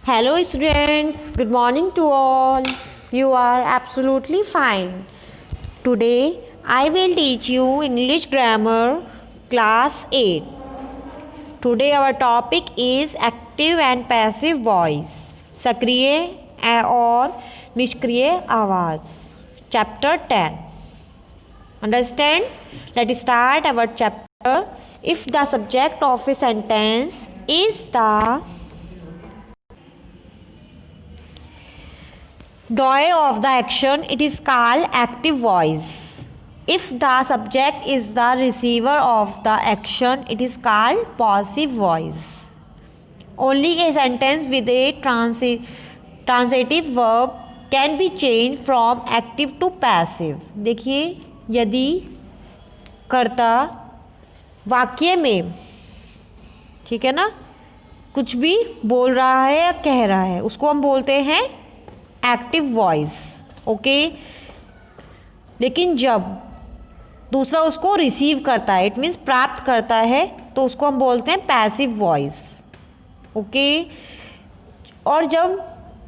Hello, students. Good morning to all. You are absolutely fine. Today, I will teach you English grammar class 8. Today, our topic is active and passive voice. सक्रिय और निष्क्रिय आवाज. Chapter 10. Understand? Let's start our chapter. If the subject of a sentence is the doer of the action, it is called active voice. If the subject is the receiver of the action, it is called passive voice. Only a sentence with a transitive verb can be changed from active to passive. देखिए, यदि कर्ता वाक्य में, ठीक है ना, कुछ भी बोल रहा है या कह रहा है, उसको हम बोलते हैं एक्टिव वॉइस. ओके. लेकिन जब दूसरा उसको रिसीव करता है, इट मीन्स प्राप्त करता है, तो उसको हम बोलते हैं पैसिव वॉइस. ओके. और जब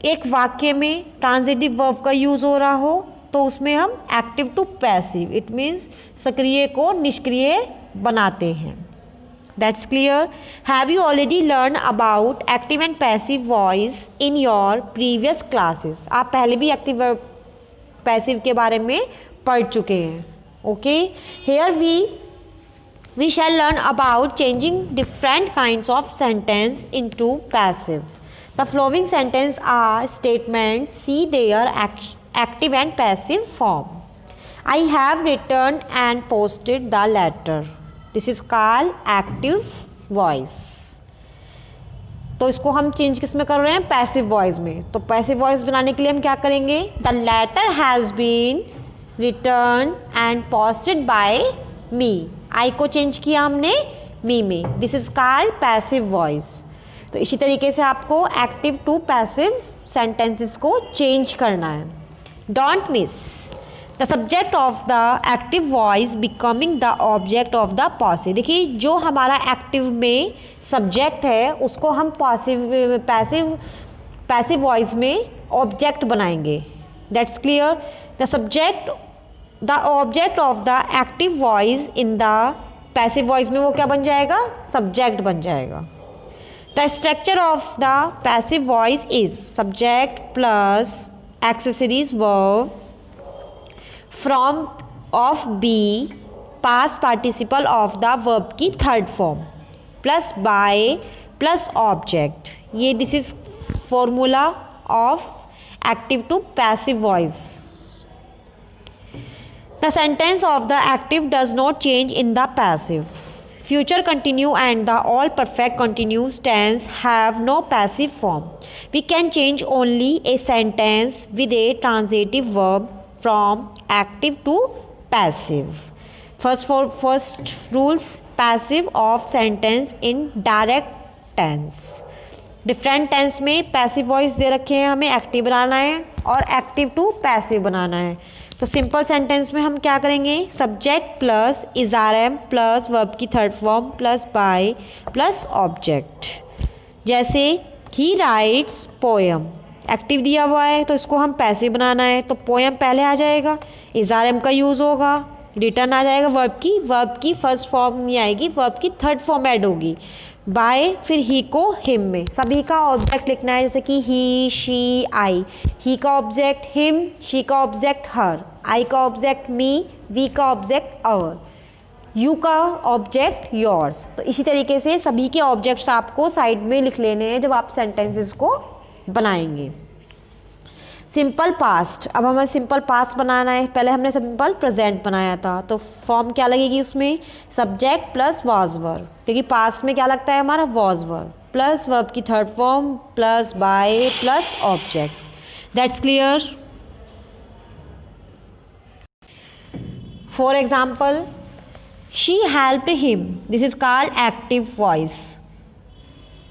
एक वाक्य में ट्रांजिटिव वर्ब का यूज़ हो रहा हो, तो उसमें हम active to passive, it means सक्रिय को निष्क्रिय बनाते हैं. That's clear. Have you already learned about active and passive voice in your previous classes? आप पहले भी एक्टिव और पैसिव के बारे में पढ़ चुके हैं. Okay. Here we shall learn about changing different kinds of sentence into passive. The following sentences are statements. See their active and passive form. I have written and posted the letter. This is called active voice. तो इसको हम change किस में कर रहे हैं? Passive voice में. तो पैसिव वॉइस बनाने के लिए हम क्या करेंगे? The letter has been written and posted by me. I को चेंज किया हमने मी में. This is called passive voice. तो इसी तरीके से आपको एक्टिव टू पैसिव सेंटेंसेस को चेंज करना है. Don't miss the subject of the active voice becoming the object of the passive. देखिए, जो हमारा एक्टिव में सब्जेक्ट है उसको हम पैसिव वॉइस में ऑब्जेक्ट बनाएंगे. That's clear. The object of the active voice in the passive voice में वो क्या बन जाएगा? सब्जेक्ट बन जाएगा. The structure of the passive voice is subject plus accessories verb from of be past participle of the verb की third form plus by plus object. ये this is formula of active to passive voice. The sentence of the active does not change in the passive. Future continue and the all perfect continuous tense have no passive form. We can change only a sentence with a transitive verb from active to passive. First rules, passive of sentence in direct tense. Different tense में passive voice दे रखे हैं, हमें active बनाना है और active to passive बनाना है. तो simple sentence में हम क्या करेंगे? सब्जेक्ट प्लस इज़ारएम प्लस वर्ब की third form plus by plus object. जैसे ही राइट्स पोएम, एक्टिव दिया हुआ है तो इसको हम पैसिव बनाना है, तो पोएम पहले आ जाएगा, इज़ारएम का यूज़ होगा, रिटर्न आ जाएगा वर्ब की फर्स्ट फॉर्म नहीं आएगी, वर्ब की थर्ड फॉर्म ऐड होगी. बाय फिर ही को हिम में सभी का ऑब्जेक्ट लिखना है, जैसे कि ही शी आई. ही का ऑब्जेक्ट हिम, शी का ऑब्जेक्ट हर, आई का ऑब्जेक्ट मी, वी का ऑब्जेक्ट अवर, यू का ऑब्जेक्ट योर्स. तो इसी तरीके से सभी के ऑब्जेक्ट्स आपको साइड में लिख लेने हैं जब आप सेंटेंसेस को बनाएंगे. Simple past. अब हमें सिंपल पास्ट बनाना है. पहले हमने सिंपल प्रेजेंट बनाया था, तो फॉर्म क्या लगेगी उसमें? सब्जेक्ट प्लस वॉज वर्ब, क्योंकि पास्ट में क्या लगता है हमारा? वॉज वर्ब प्लस वर्ब की third form plus by plus object. That's clear. For example, she helped him. This is called active voice.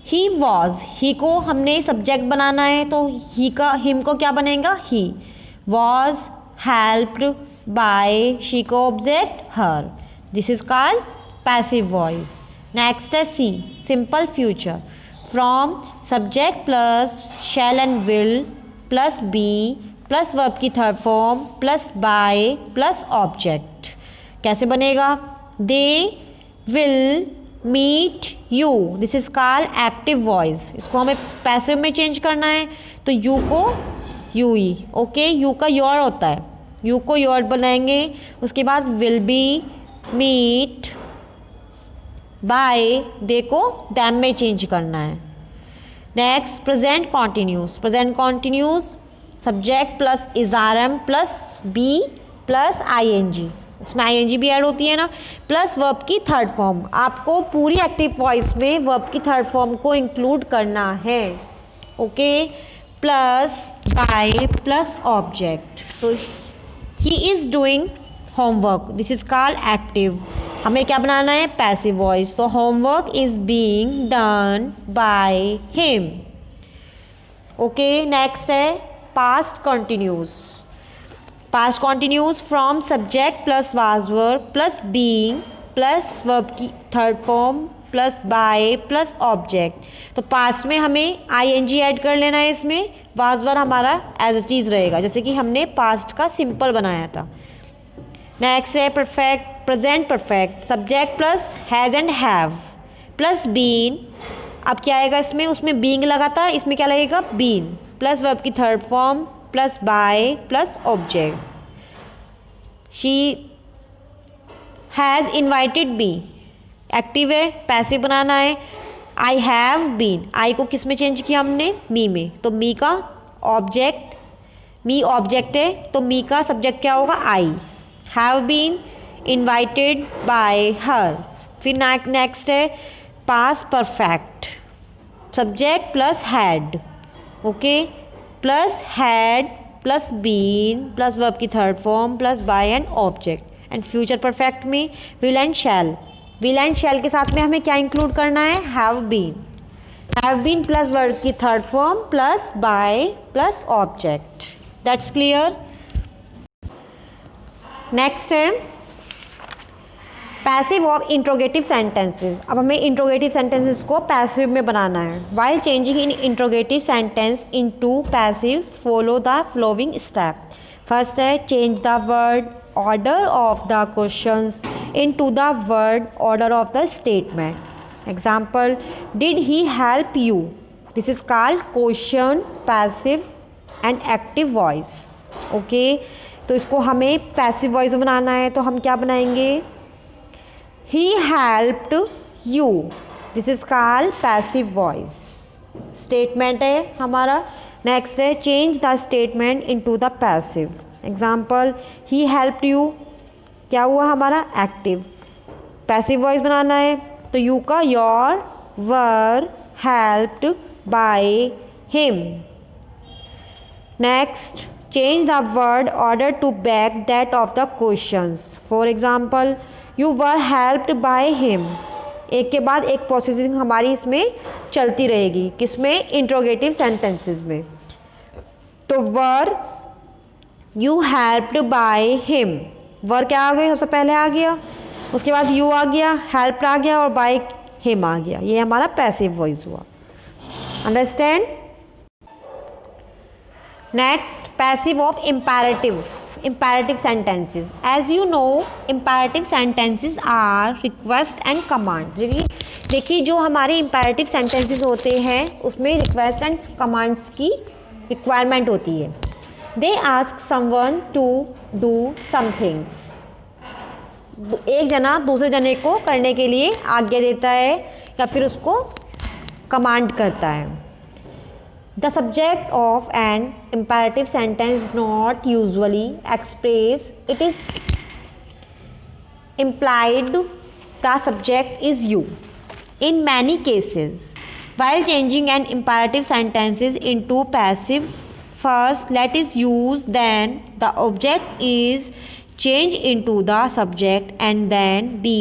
He was, he को हमने सब्जेक्ट बनाना है, तो ही का हिम को क्या बनेगा? He. Was helped by, she को object her. This is called passive voice. Next है see, simple future. From subject plus shall and will plus be plus verb की third form plus by plus object. कैसे बनेगा? They will meet you, this is called active voice. इसको हमें passive में change करना है तो यू को यू ही, ओके, यू का योर होता है, यू को योर बनाएंगे। उसके बाद will be, met, by, they को दैम में चेंज करना है। Next present continuous. Present continuous subject plus is are am plus be plus ING, इसमें आईएनजी भी ऐड होती है ना, प्लस वर्ब की थर्ड फॉर्म। आपको पूरी एक्टिव वॉइस में वर्ब की थर्ड फॉर्म को इंक्लूड करना है, okay, plus by plus object. तो he is doing homework, this is called active. हमें क्या बनाना है? Passive voice. तो homework is being done by him, okay. Next है past continuous. Past continuous from subject plus was verb plus being plus verb की third form plus by plus object. तो past में हमें आईएनजी ऐड कर लेना है, इसमें वाज वर्ब हमारा एज अ चीज़ रहेगा, जैसे कि हमने पास्ट का सिंपल बनाया था। नेक्स्ट है perfect, present perfect, subject plus has and have plus been. अब क्या आएगा इसमें? उसमें बीइंग लगा था, इसमें क्या लगेगा? बीन प्लस वर्ब की third form plus by plus object. She has invited me, active है, पैसिव बनाना है। आई हैव बीन, आई को किस में चेंज किया हमने? मी में, तो मी का ऑब्जेक्ट, मी ऑब्जेक्ट है तो मी का सब्जेक्ट क्या होगा? I. Have been invited by her. फिर नेक्स्ट है past perfect, subject plus had, okay, plus had plus been plus verb की third form plus by and object. And future perfect में will and shall, will and shall के साथ में हमें क्या include करना है? हैव बीन प्लस वर्ब की third form plus by plus object. That's clear. Next है पैसिव ऑफ इंट्रोगेटिव सेंटेंसेस। अब हमें इंट्रोगेटिव सेंटेंसेस को पैसिव में बनाना है। While changing in interrogative sentence into passive follow the following step. First है change the word order of the questions into the word order of the statement. Example, did he help you, this is called question, passive and active voice, okay. तो इसको हमें passive voice में बनाना है तो हम क्या बनाएंगे? He helped you, this is called passive voice, statement है हमारा। नेक्स्ट है change the statement into the passive। Example, he helped you, क्या हुआ हमारा? एक्टिव। पैसिव वॉइस बनाना है तो you का your were helped by him। Next change the word order to back that of the questions। For example, you were helped by him। एक के बाद एक प्रोसेसिंग हमारी इसमें चलती रहेगी, किसमें? इंट्रोगेटिव सेंटेंसेस में। तो were you helped by him, were क्या आ गया? सबसे पहले आ गया, उसके बाद यू आ गया, हेल्प्ड आ गया और बाय हिम आ गया। ये हमारा पैसिव वॉइस हुआ। Understand. Next passive of imperative sentences। as you know imperative sentences are request and command। देखिए जो हमारे imperative sentences होते हैं उसमें request and commands की requirement होती है। they ask someone to do some things। एक जना दूसरे जने को करने के लिए आज्ञा देता है या फिर उसको कमांड करता है। The subject of an imperative sentence not usually express, it is implied the subject is you. In many cases, while changing an imperative sentences into passive, first let is used, then the object is changed into the subject, and then be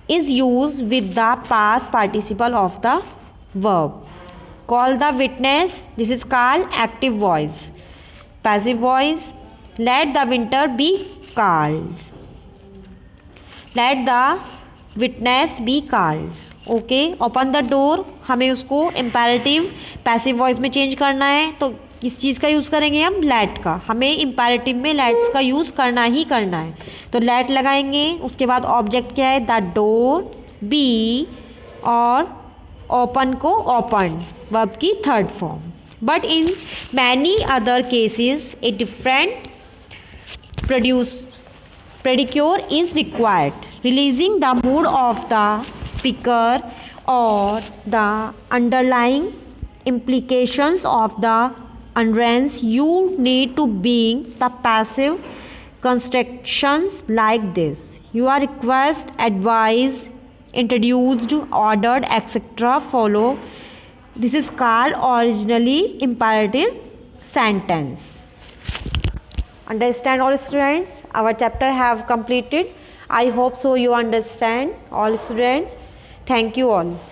is used with the past participle of the verb. Call the witness, this is called active voice. Passive voice, let the winter be called, let the witness be called. Okay, open the door, हमें उसको imperative passive voice में change करना है, तो किस चीज़ का use करेंगे हम? लेट का। हमें इम्पेरेटिव में लेट्स का यूज़ करना ही करना है, तो लेट लगाएंगे। उसके बाद ऑब्जेक्ट क्या है? द डोर, बी, और ओपन को ओपन, वर्ब की third form. But in many other cases a different predicate is required, releasing the mood of the speaker or the underlying implications of the utterance. You need to being the passive constructions like this. You are request, advised, introduced, ordered, etc. follow. This is called originally imperative sentence. Understand all students? Our chapter have completed. I hope so you understand all students. Thank you all.